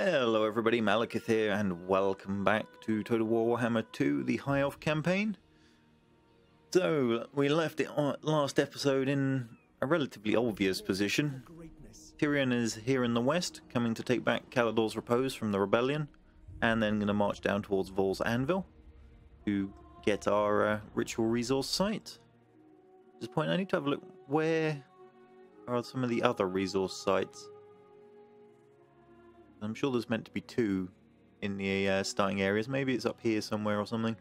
Hello everybody, Malekith here, and welcome back to Total War Warhammer 2, the High Elf campaign. So, we left it on last episode in a relatively obvious position. Tyrion is here in the west, coming to take back Calador's Repose from the Rebellion, and then going to march down towards Vaul's Anvil to get our ritual resource site. At this point, I need to have a look, where are some of the other resource sites? I'm sure there's meant to be two in the starting areas. Maybe it's up here somewhere or something.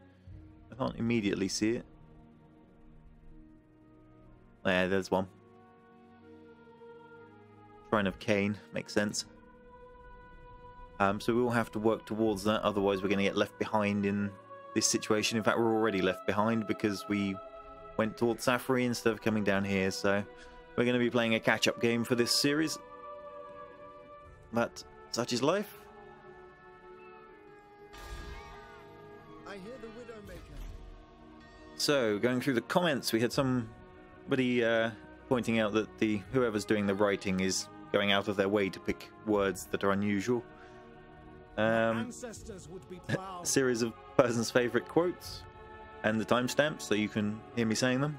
I can't immediately see it. Yeah, there's one. Shrine of Khain. Makes sense. So we will have to work towards that. Otherwise we're going to get left behind in this situation. In fact, we're already left behind because we went towards Safari instead of coming down here. So we're going to be playing a catch-up game for this series. But such is life. I hear the Widowmaker. So, going through the comments, we had somebody pointing out that whoever's doing the writing is going out of their way to pick words that are unusual. Ancestors would be proud. A series of person's favourite quotes and the timestamps, so you can hear me saying them.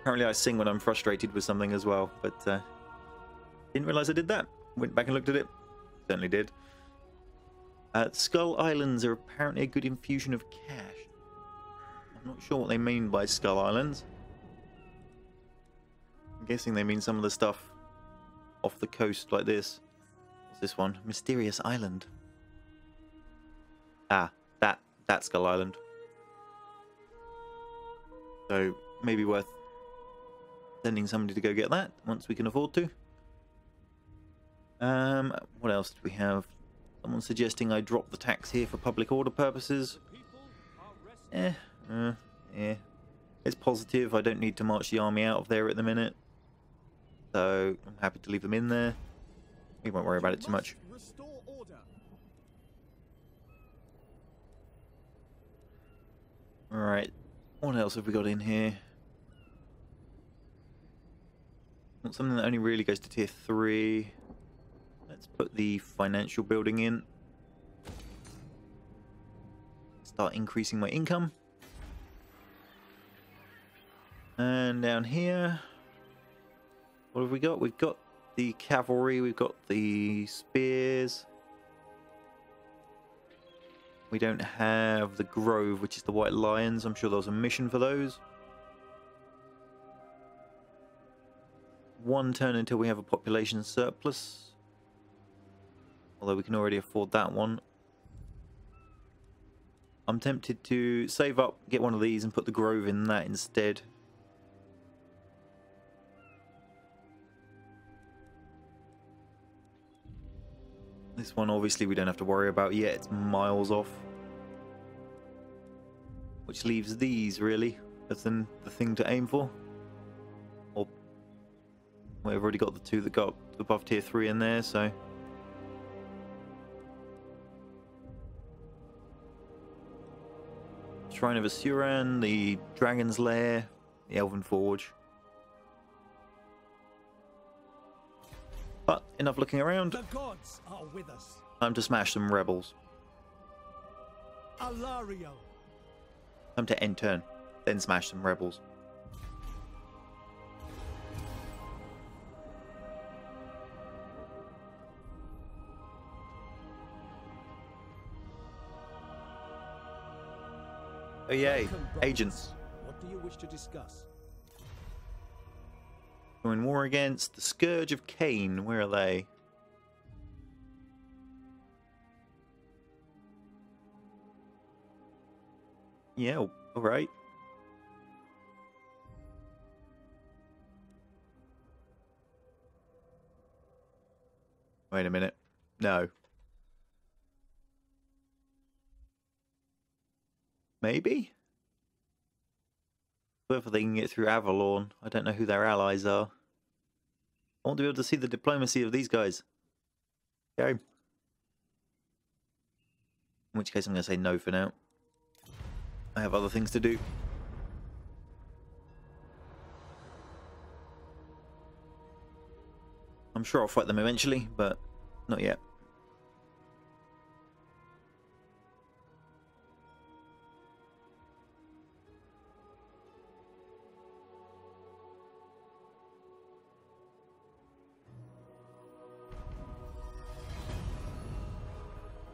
Apparently I sing when I'm frustrated with something as well, but didn't realise I did that. Went back and looked at it. Certainly did. Skull Islands are apparently a good infusion of cash. I'm not sure what they mean by Skull Islands. I'm guessing they mean some of the stuff off the coast like this. What's this one? Mysterious Island. Ah, that Skull Island. So maybe worth sending somebody to go get that once we can afford to. What else did we have? Someone suggesting I drop the tax here for public order purposes. Yeah. It's positive. I don't need to march the army out of there at the minute. So I'm happy to leave them in there. We won't worry about it too much. Alright. What else have we got in here? Not something that only really goes to tier 3. Let's put the financial building in. Start increasing my income. And down here, what have we got? We've got the cavalry, we've got the spears. We don't have the grove, which is the white lions. I'm sure there was a mission for those. One turn until we have a population surplus. Although we can already afford that one. I'm tempted to save up, get one of these and put the grove in that instead. This one obviously we don't have to worry about yet, it's miles off. Which leaves these really as the thing to aim for. Or we've already got the two that got above tier 3 in there, so Shrine of Asuran, the Dragon's Lair, the Elven Forge. But enough looking around. The gods are with us. Time to smash some rebels. Alario. Time to end turn, then smash some rebels. Oh yay, agents. What do you wish to discuss? Join war against the Scourge of Khain. Where are they? Yeah, alright. Wait a minute. No. Maybe? Whether they can get through Avalon. I don't know who their allies are. I want to be able to see the diplomacy of these guys. Go. In which case I'm going to say no for now. I have other things to do. I'm sure I'll fight them eventually, but Not yet.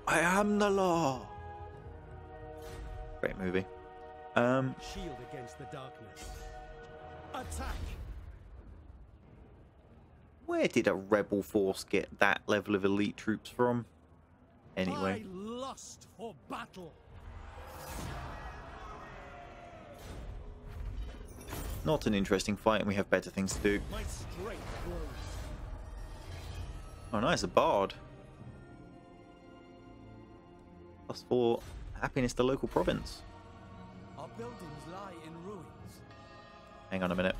I am the law. Great movie. Shield against the darkness. Attack! Where did a rebel force get that level of elite troops from? Anyway. I lust for battle. Not an interesting fight, and we have better things to do. My strength grows. Oh nice, a bard. +4 happiness to local province. Our buildings lie in ruins. Hang on a minute.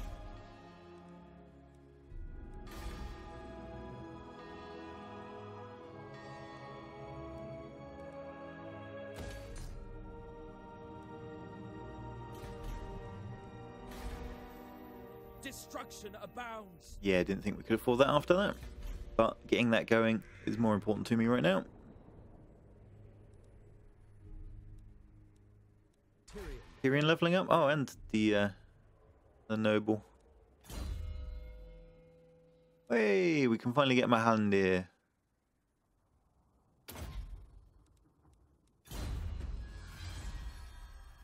Destruction abounds. Yeah, didn't think we could afford that after that. But getting that going is more important to me right now. Tyrion leveling up? Oh, and the noble. Hey, we can finally get my hand here.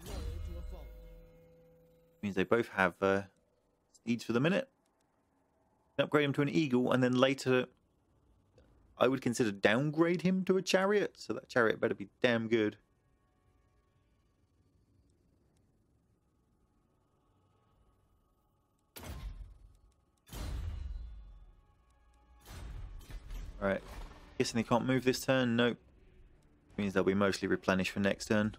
Loyal to a fault. Means they both have steeds for the minute. Upgrade him to an eagle, and then later I would consider downgrade him to a chariot. So that chariot better be damn good. Alright. Guessing they can't move this turn? Nope. Means they'll be mostly replenished for next turn.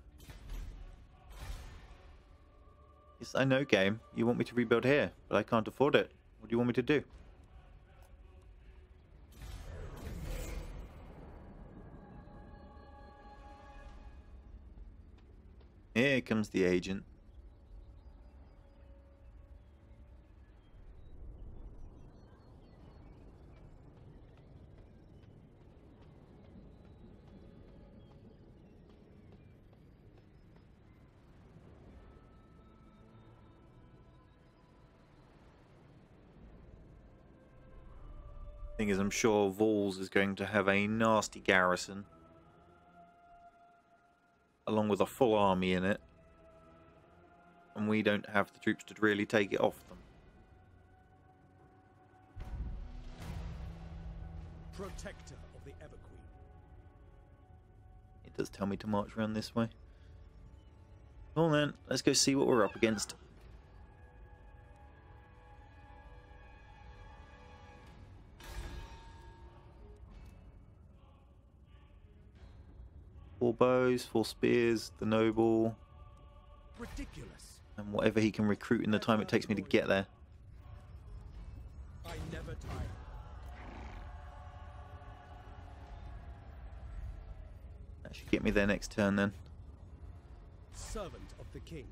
Yes, I know, game. You want me to rebuild here, but I can't afford it. What do you want me to do? Here comes the agent. Thing is, I'm sure Vaul's is going to have a nasty garrison, along with a full army in it, and we don't have the troops to really take it off them. Protector of the Everqueen. It does tell me to march around this way. Well then, let's go see what we're up against. Four bows, 4 spears, the noble, Ridiculous. and whatever he can recruit in the time it takes me to get there. I never tire. That should get me there next turn then. Servant of the king.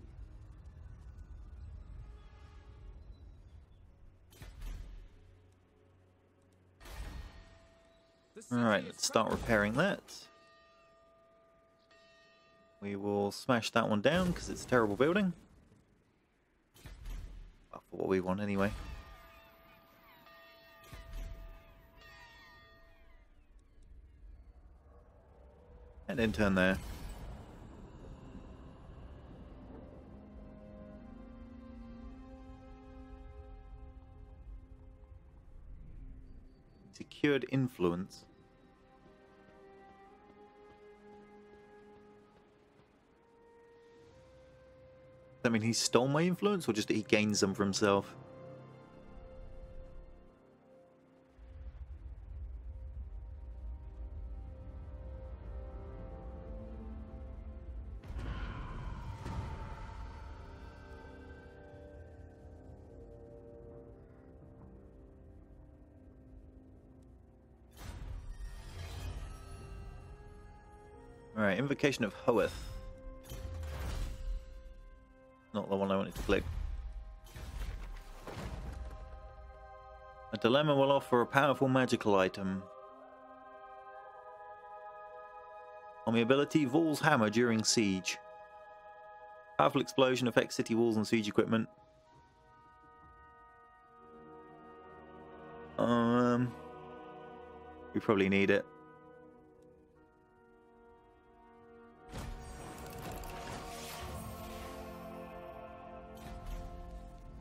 Alright, let's start repairing that. We will smash that one down because it's a terrible building. Well, for what we want anyway. And then turn there. Secured influence. I mean, he stole my influence, or just that he gains them for himself? Alright, Invocation of Hoeth. Not the one I wanted to click. A dilemma will offer a powerful magical item. Army ability, Vaul's Hammer during siege. Powerful explosion affects city walls and siege equipment. We probably need it.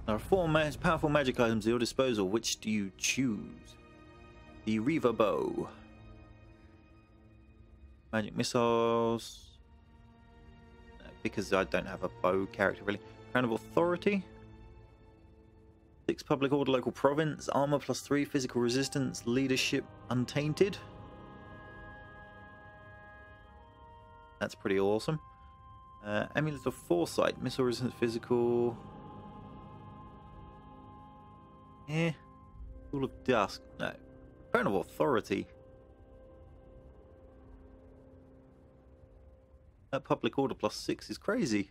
There are 4 powerful magic items at your disposal. Which do you choose? The Reaver Bow. Magic missiles. No, because I don't have a bow character really. Crown of Authority. 6 public order local province. Armor +3. Physical resistance. Leadership untainted. That's pretty awesome. Amulet of Foresight. Missile resistance physical. Pool of Dusk. No. Crown of Authority. That public order +6 is crazy.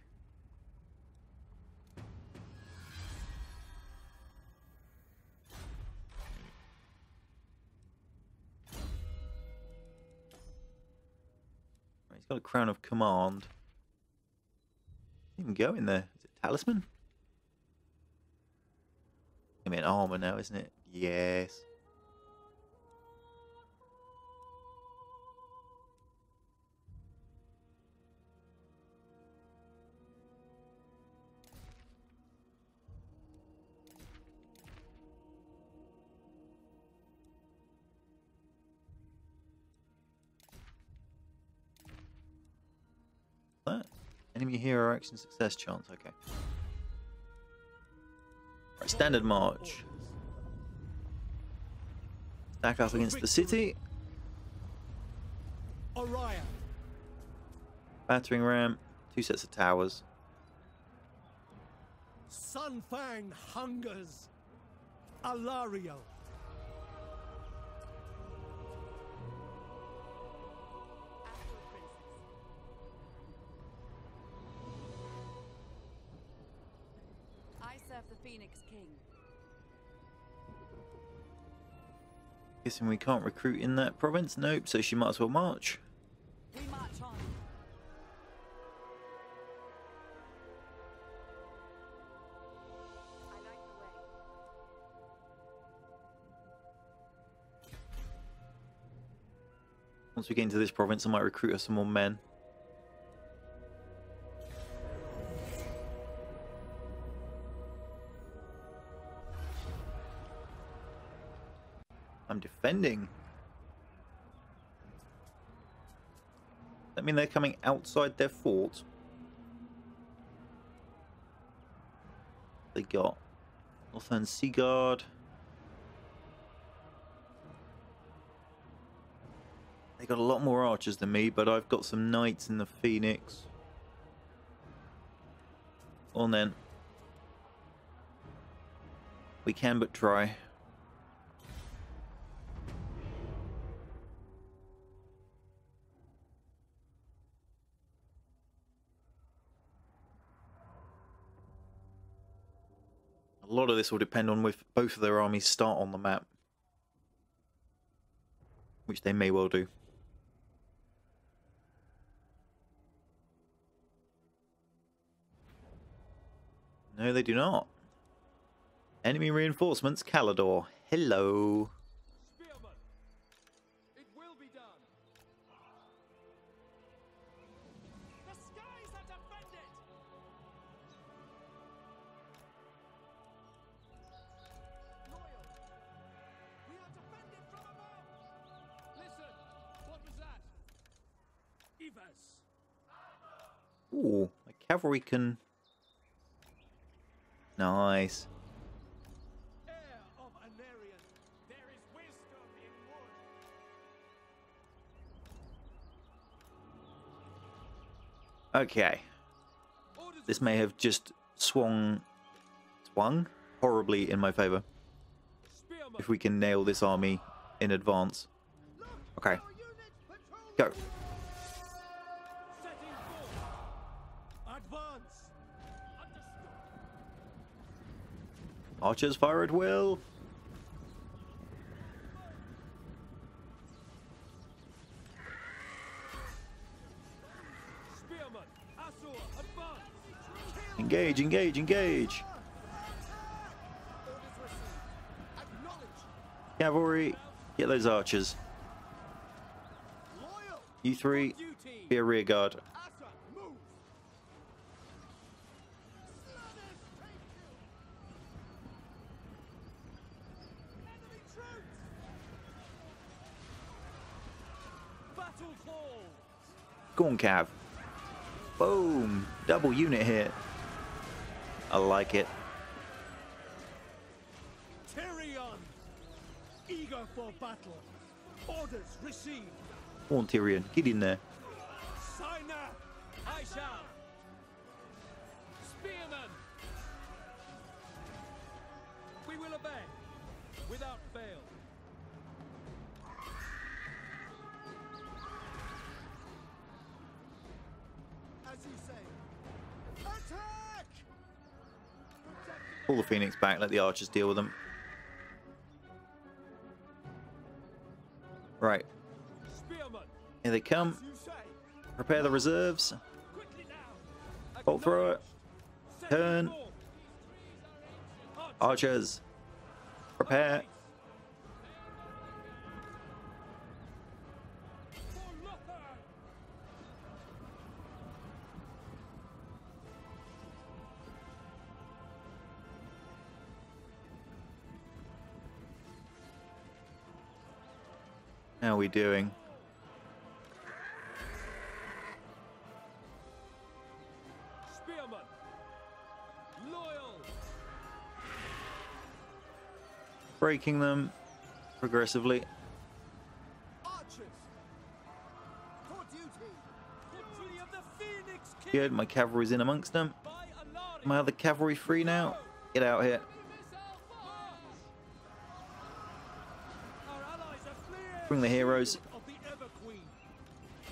He's got a Crown of Command. Didn't even go in there. Is it Talisman? I mean armor now, isn't it? Yes. That enemy hero action success chance. Okay. Right, standard march. Stack up against the city. Orion. Battering ram. 2 sets of towers. Sunfang hungers. Alario. I serve the Phoenix King. Guessing we can't recruit in that province? Nope, so she might as well march. We march on. I like the way. Once we get into this province, I might recruit us some more men. I'm defending. That mean they're coming outside their fort? They got Northern Sea Guard. They got a lot more archers than me, but I've got some knights in the Phoenix. Well then, we can but try. A lot of this will depend on if both of their armies start on the map, which they may well do. No, they do not. Enemy reinforcements, Calador. Hello. Spearman. It will be done. The skies are defended. Loyal. We are defended from above. Listen. What was that? Evas. Ooh, my cavalry can... Nice. Heir of Anarian. There is wisdom in wood. Okay. Orders This may have just swung horribly in my favor. Spearman. If we can nail this army in advance. Okay. Go. Setting forth. Advance. Understood. Archers fire at will. Engage, engage, engage. Orders received. Acknowledged. Cavalry, get those archers. Loyal. You three, Duty. be a rear guard. Asa, move. Slaughters, take you. Enemy troops. Battle call. Go on, Cav. Boom. Double unit hit. I like it. Tyrion. Eager for battle. Orders received. Go on, Tyrion. Get in there. Signer. I shall. Spearmen. We will obey. Without fail. As you say. Attack! Pull the Phoenix back. Let the archers deal with them. Right. Spearmen. Here they come. As you say. Prepare the reserves. Quickly now. Bolt thrower. Set Turn. forth. Archers. Prepare. For Lothar. How are we doing? Spearmen. Loyal. Breaking them progressively. Archers. For duty. Victory of the Phoenix King. Good. My cavalry's in amongst them. By Alari. My other cavalry free now. Get out here. Our allies are fleeing. Bring the heroes. Of the Ever Queen.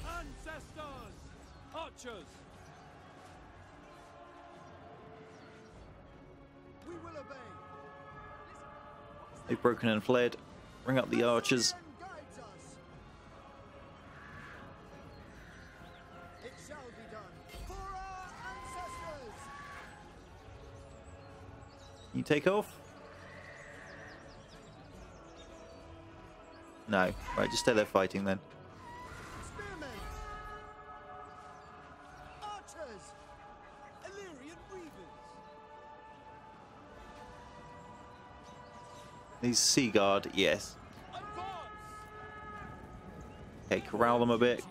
Ancestors. Archers. We will obey. They've broken and fled. Bring up the archers. Guides us. It shall be done. For our ancestors. You take off? No. Right, just stay there fighting then. Spearmen. Archers. Illyrian weavers. These Sea Guard, yes. Advance. Okay, corral them a bit.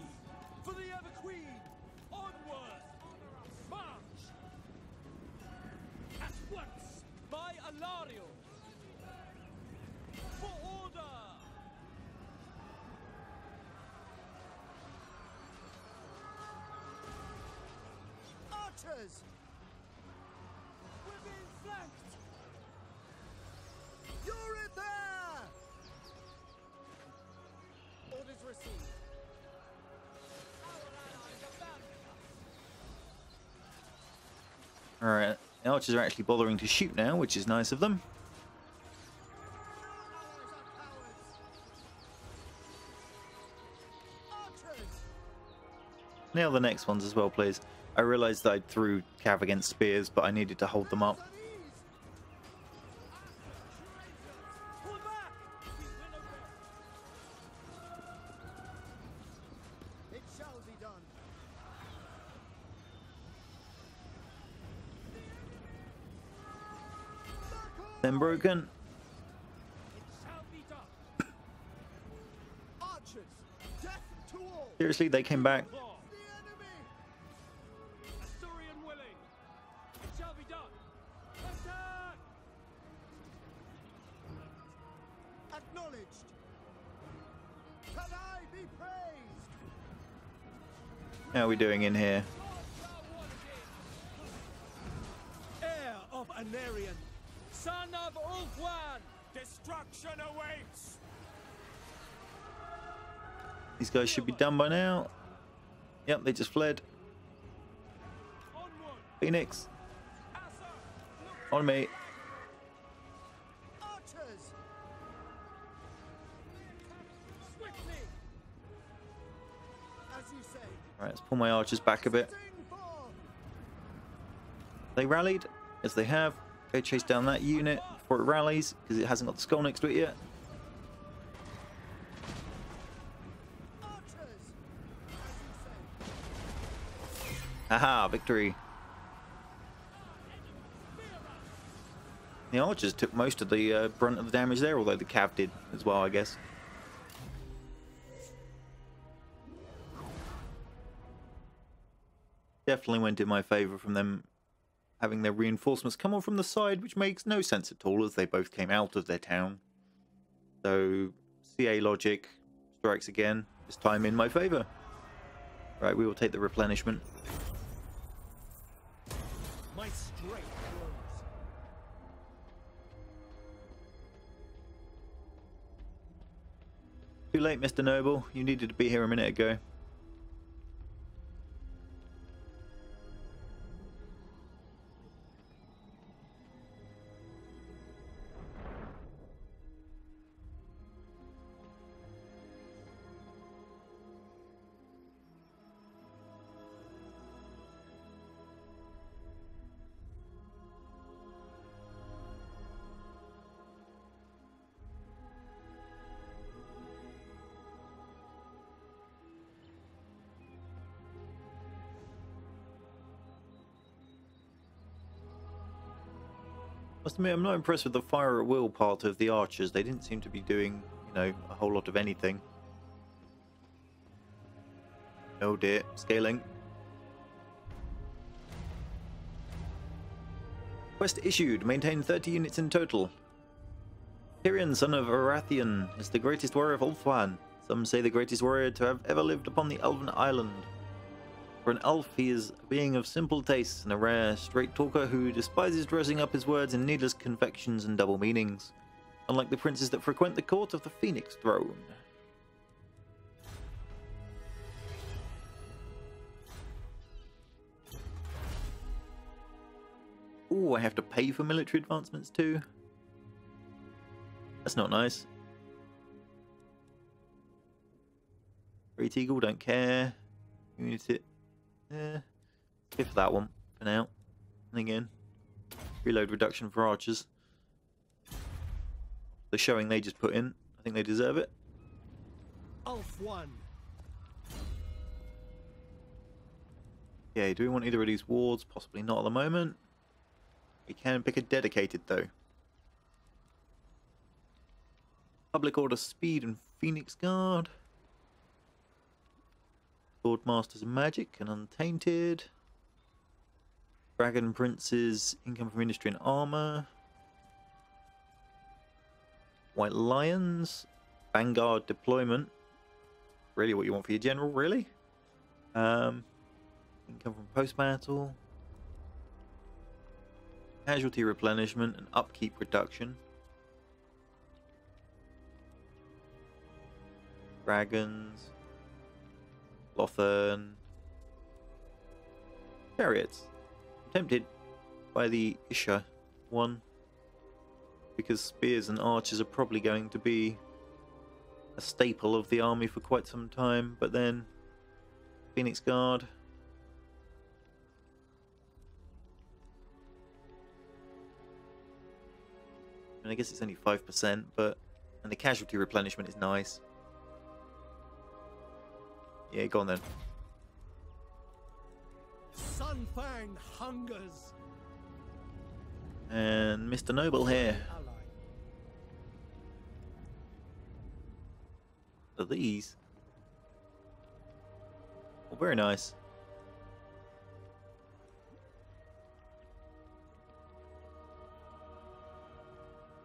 For the Ever Queen. Onward. March. At once. By Alario. For order. Archers. We're being flanked. You're it there. Orders received. Alright, the archers are actually bothering to shoot now, which is nice of them. Nail the next ones as well, please. I realised that I threw cav against spears, but I needed to hold them up. It shall be done. Then broken. It shall be done. Archers, death to all. Seriously, they came back. The enemy. Asturian willing. It shall be done. Attack. Acknowledged. Can I be praised? How are we doing in here? Heir of Anarian, son of Ulfwan, destruction awaits. These guys should be done by now. Yep, they just fled. Onward. Phoenix, Asa, on me. archers. Swiftly. As you say. Right, let's pull my archers back a bit. Sting forth. They rallied, as they have. Go chase down that unit before it rallies, because it hasn't got the skull next to it yet. Haha, victory. The archers took most of the brunt of the damage there, although the cav did as well, I guess. Definitely went in my favour from them having their reinforcements come on from the side, which makes no sense at all as they both came out of their town. So, CA logic strikes again, this time in my favour. Right, we will take the replenishment. My strength grows. Too late, Mr. Noble. You needed to be here a minute ago. Must admit, I'm not impressed with the fire at will part of the archers. They didn't seem to be doing, you know, a whole lot of anything. Oh dear, scaling. Quest issued. Maintain 30 units in total. Tyrion, son of Arathian, is the greatest warrior of Ulthuan. Some say the greatest warrior to have ever lived upon the Elven Island. For an elf, he is a being of simple tastes and a rare, straight talker who despises dressing up his words in needless convections and double meanings, unlike the princes that frequent the court of the Phoenix Throne. Ooh, I have to pay for military advancements too? That's not nice. Great Eagle, don't care. Unit. Give for that one for now. And again, reload reduction for archers. The showing they just put in, I think they deserve it. Ulf 1. Okay, do we want either of these wards? Possibly not at the moment. We can pick a dedicated though. Public Order Speed and Phoenix Guard. Lord Masters of Magic and Untainted. Dragon Princes, income from industry and armor. White Lions, Vanguard deployment. Really what you want for your general, really? Income from post-battle. Casualty replenishment and upkeep reduction. Dragons. Lothern. Chariots. I'm tempted by the Isha one, because spears and archers are probably going to be a staple of the army for quite some time, but then Phoenix Guard. And I guess it's only 5%, but and the casualty replenishment is nice. Yeah, go on then. Sunfang hungers. And Mr. Noble here. Are these? Oh, very nice.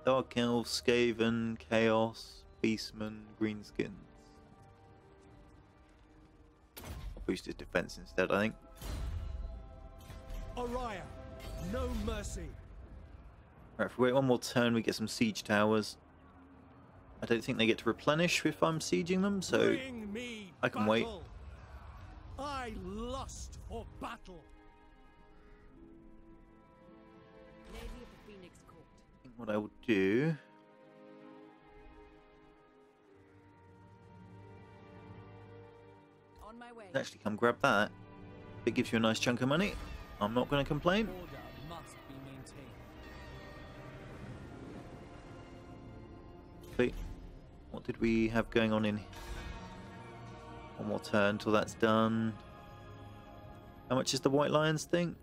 Dark Elves, Skaven, Chaos, Beastmen, Greenskins. I'll boost his defense instead, I think. Orion, no mercy. Right, if we wait one more turn, we get some siege towers. I don't think they get to replenish if I'm sieging them, so Bring me I can wait. battle. I lust for battle. Lady of the Phoenix Court. I think what I will do... On my way. is actually come grab that. It gives you a nice chunk of money. I'm not going to complain. Order Wait, what did we have going on in here? One more turn till that's done. How much is the White Lions thing?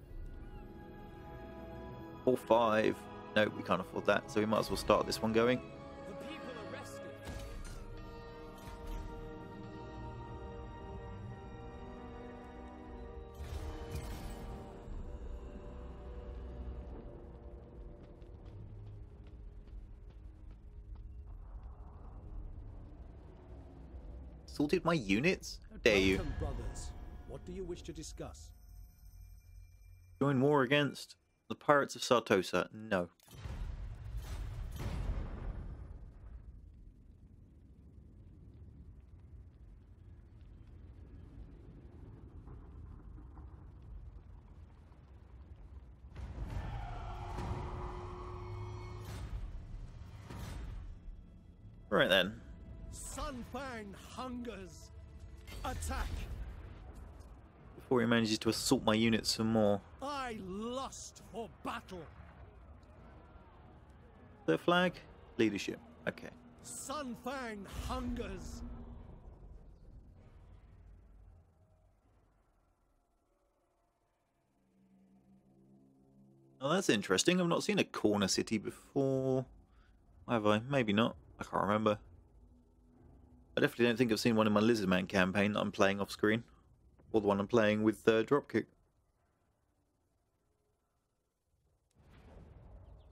4-5. No, we can't afford that, so we might as well start this one going. The people arrested. Sorted my units? How dare you? Welcome, brothers. What do you wish to discuss? Join war against the pirates of Sartosa? No. Right then. Sunfang hungers. Attack. Before he manages to assault my units some more. I lust for battle. The flag? Leadership. Okay. Sunfang hungers. Oh, that's interesting. I've not seen a corner city before. Have I? Maybe not. I can't remember. I definitely don't think I've seen one in my Lizardman campaign that I'm playing off screen. Or the one I'm playing with Dropkick.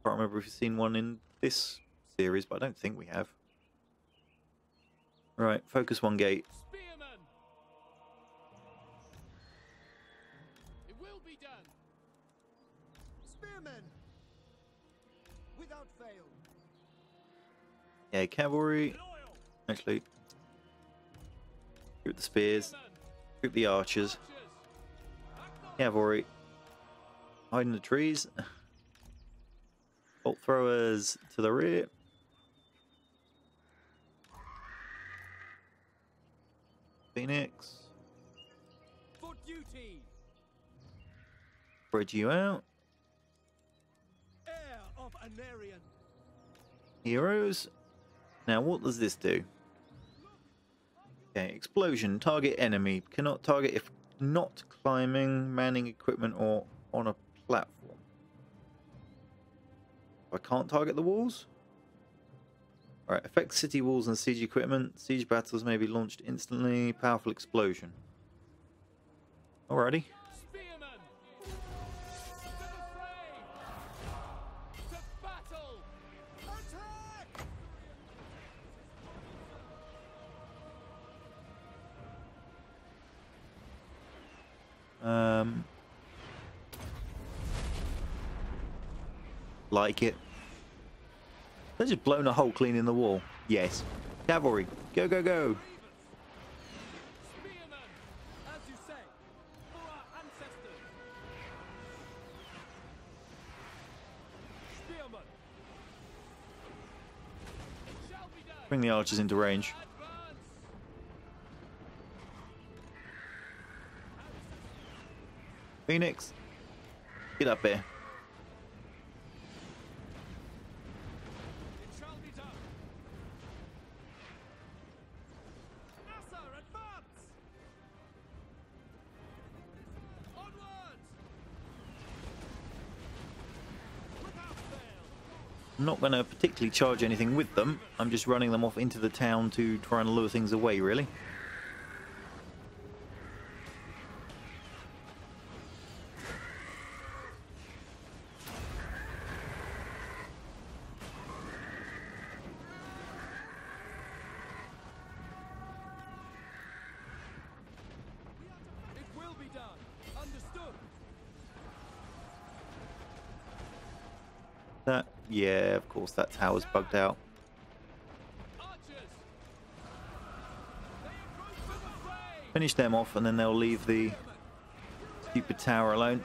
Can't remember if you've seen one in this series, but I don't think we have. Right, focus one gate. Spearmen. It will be done. Spearmen. Without fail. Yeah, cavalry. Loyal. Actually, group the spears, group the archers, cavalry, hide in the trees, bolt throwers to the rear, Phoenix, For duty. spread you out, Heir of Anarian. heroes. Now what does this do? Okay, explosion, target enemy, cannot target if not climbing, manning equipment or on a platform. I can't target the walls? Alright, affects city walls and siege equipment. Siege battles may be launched instantly. Powerful explosion. Alrighty. Spearmen. To the fray. To battle. Attack. Like it. They've just blown a hole clean in the wall. Yes. Cavalry. Go, go, go. Spearmen. As you say. For our ancestors. Spearmen. It shall be done. Bring the archers into range. Advance. Phoenix. Get up there. It shall be done. Assa, advance. Onwards. Without fail. I'm not going to particularly charge anything with them. I'm just running them off into the town to try and lure things away, really. It will be done. Understood. That, yeah, of course, that tower's bugged out. Archers. They approach for the fray. Finish them off and then they'll leave the stupid tower alone.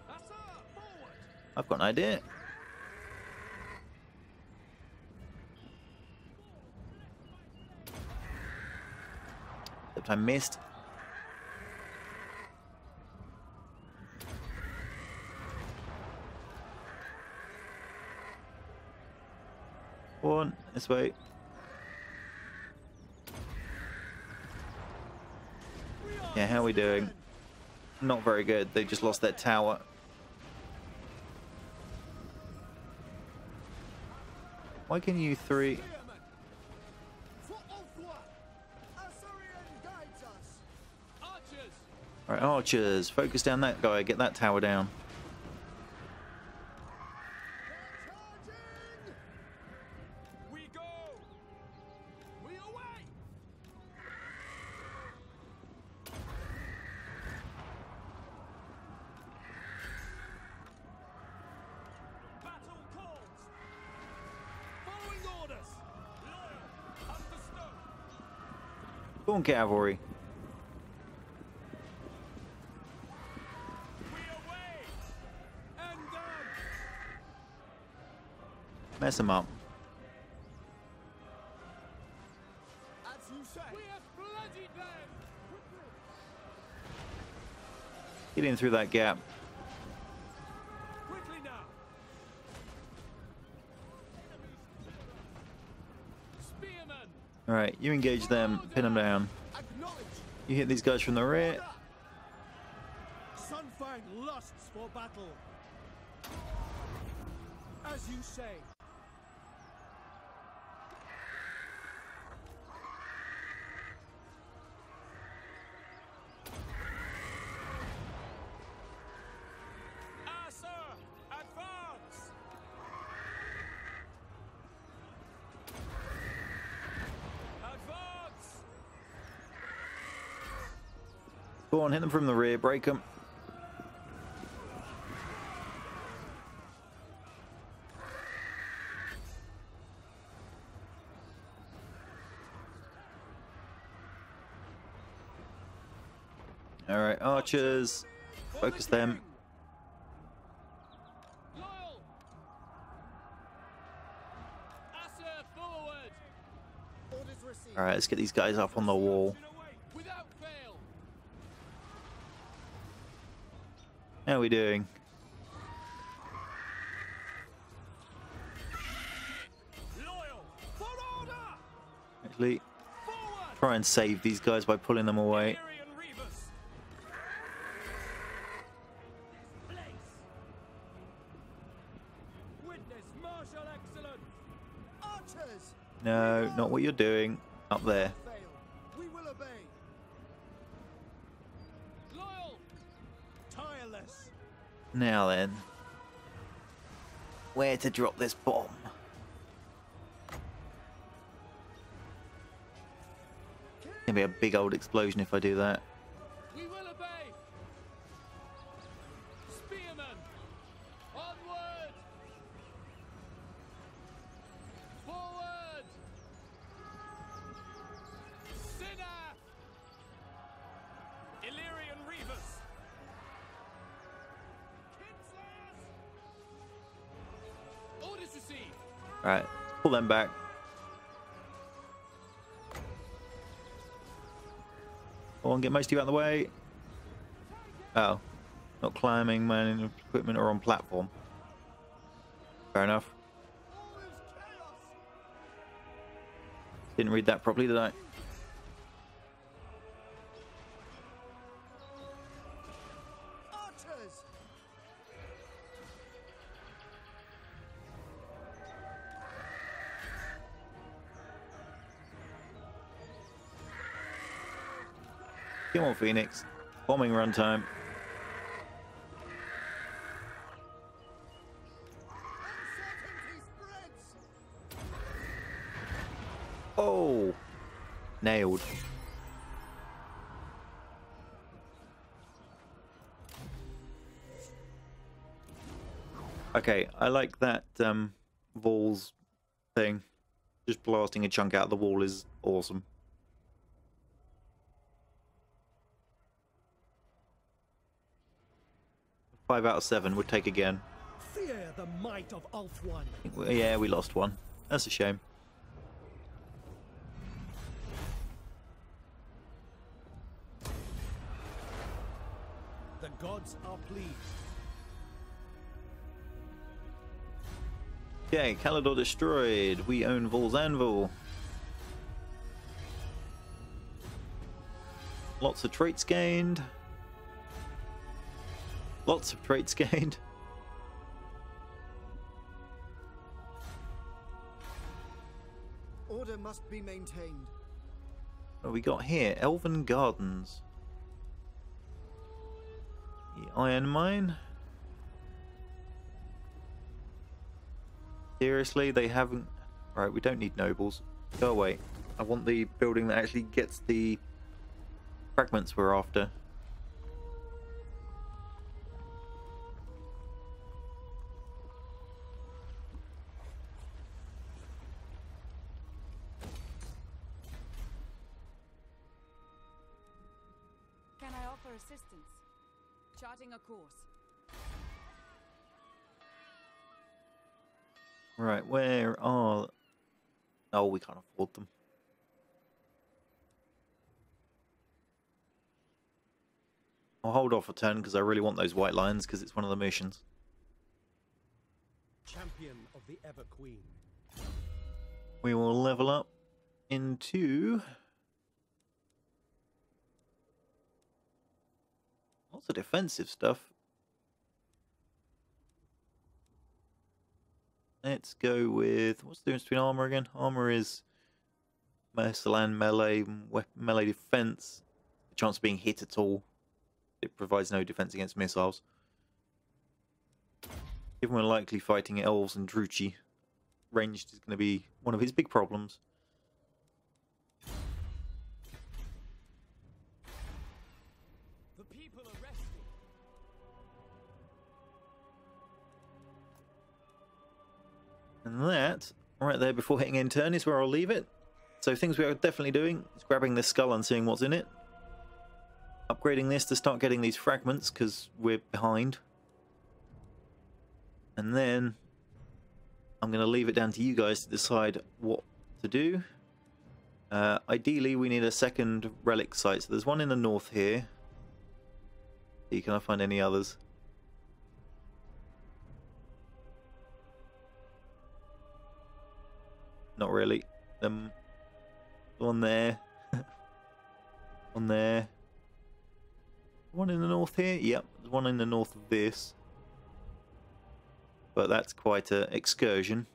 Assa, forward. I've got an idea. Except I missed. Go on, this way. Yeah, how are we doing? Not very good. They just lost their tower. Why can you three... Alright, archers. Focus down that guy. Get that tower down. We go. We away. Battle calls. Following orders. Loyal. Understood. Go on, cavalry. Mess them up. As you say. We have bloodied them. Get in through that gap. Quickly now. Spearmen. Alright, you engage them, pin them down. Acknowledge. You hit these guys from the rear. Sunfang lusts for battle. As you say. Ah, sir, advance. Advance. Go on, hit them from the rear, break them. Alright, archers. Focus them. Loyal. Asser forward. Orders received. Alright, let's get these guys up on the wall. Without fail. How are we doing? Loyal. For order. Actually, Forward. try and save these guys by pulling them away. Illyrian Rebus. Place. Witness martial excellence. Archers. No, not what you're doing. Up there. Fail. We will obey. Loyal. Tireless. Now then. Where to drop this bomb? Gonna be a big old explosion if I do that. We will obey. Spearmen. Onward. Forward. Sinner. Illyrian Rebus. Kinslayers. Orders received. Alright, pull them back. Go on, get most of you out of the way. Oh. Not climbing, manning equipment, or on platform. Fair enough. All is chaos. Didn't read that properly, did I? Archers. Come on, Phoenix. Bombing runtime. Uncertainty spreads. Oh! Nailed. Okay, I like that Vaul's thing. Just blasting a chunk out of the wall is awesome. 5 out of 7 would take again. Fear the might of Ulthuan. Yeah, we lost one. That's a shame. The gods are pleased. Okay, Calador destroyed. We own Vaul's Anvil. Lots of traits gained. Lots of traits gained. Order must be maintained. What have we got here? Elven Gardens. The Iron Mine. Seriously, they haven't... Right, we don't need nobles. Go away. I want the building that actually gets the fragments we're after. Can I offer assistance? Charting a course. Right, where are... Oh, we can't afford them. I'll hold off a turn because I really want those white lions because it's one of the missions. Champion of the Ever Queen. We will level up into... Lots of defensive stuff. Let's go with... What's the difference between armor again? Armor is Mercilin, melee, melee defense. The chance of being hit at all. It provides no defense against missiles. Given we're likely fighting Elves and Druchi, ranged is going to be one of his big problems. The people are resting. And that, right there before hitting end turn, is where I'll leave it. So things we are definitely doing is grabbing this skull and seeing what's in it. Upgrading this to start getting these fragments, because we're behind. And then I'm going to leave it down to you guys to decide what to do. Ideally, we need a second relic site. So there's one in the north here. See, can I find any others? Not really. One there. One there. One in the north here? Yep, there's one in the north of this. But that's quite an excursion.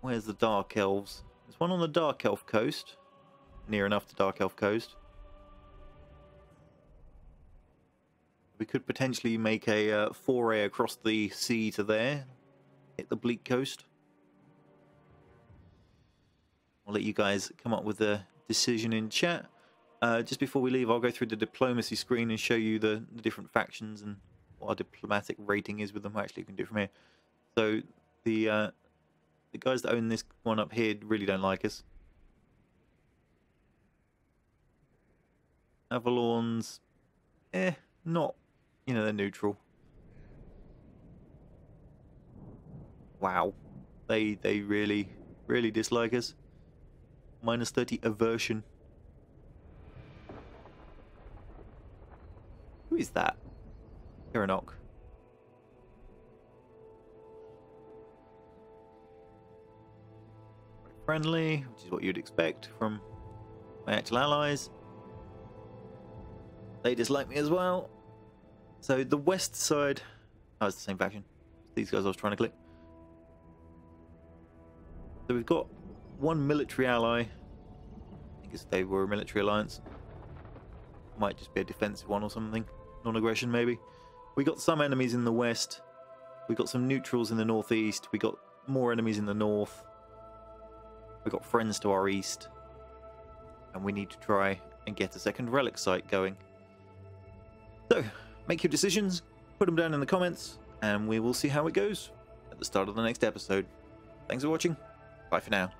Where's the Dark Elves? There's one on the Dark Elf coast. Near enough to Dark Elf coast. We could potentially make a foray across the sea to there. Hit the Bleak Coast. I'll let you guys come up with a decision in chat. Just before we leave, I'll go through the diplomacy screen and show you the different factions and what our diplomatic rating is with them. Actually, you can do it from here. So the guys that own this one up here really don't like us. Avalons, not, you know, they're neutral. Wow, they really dislike us. Minus 30 aversion. Who is that? Kiranok. Friendly, which is what you'd expect from my actual allies. They dislike me as well. So the west side... Oh, it's the same faction. These guys I was trying to click. So we've got one military ally. I guess they were a military alliance. Might just be a defensive one or something. Non-aggression maybe. We got some enemies in the west. We got some neutrals in the northeast. We got more enemies in the north. We got friends to our east. And we need to try and get a second relic site going. So, make your decisions, put them down in the comments, and we will see how it goes at the start of the next episode. Thanks for watching. Bye for now.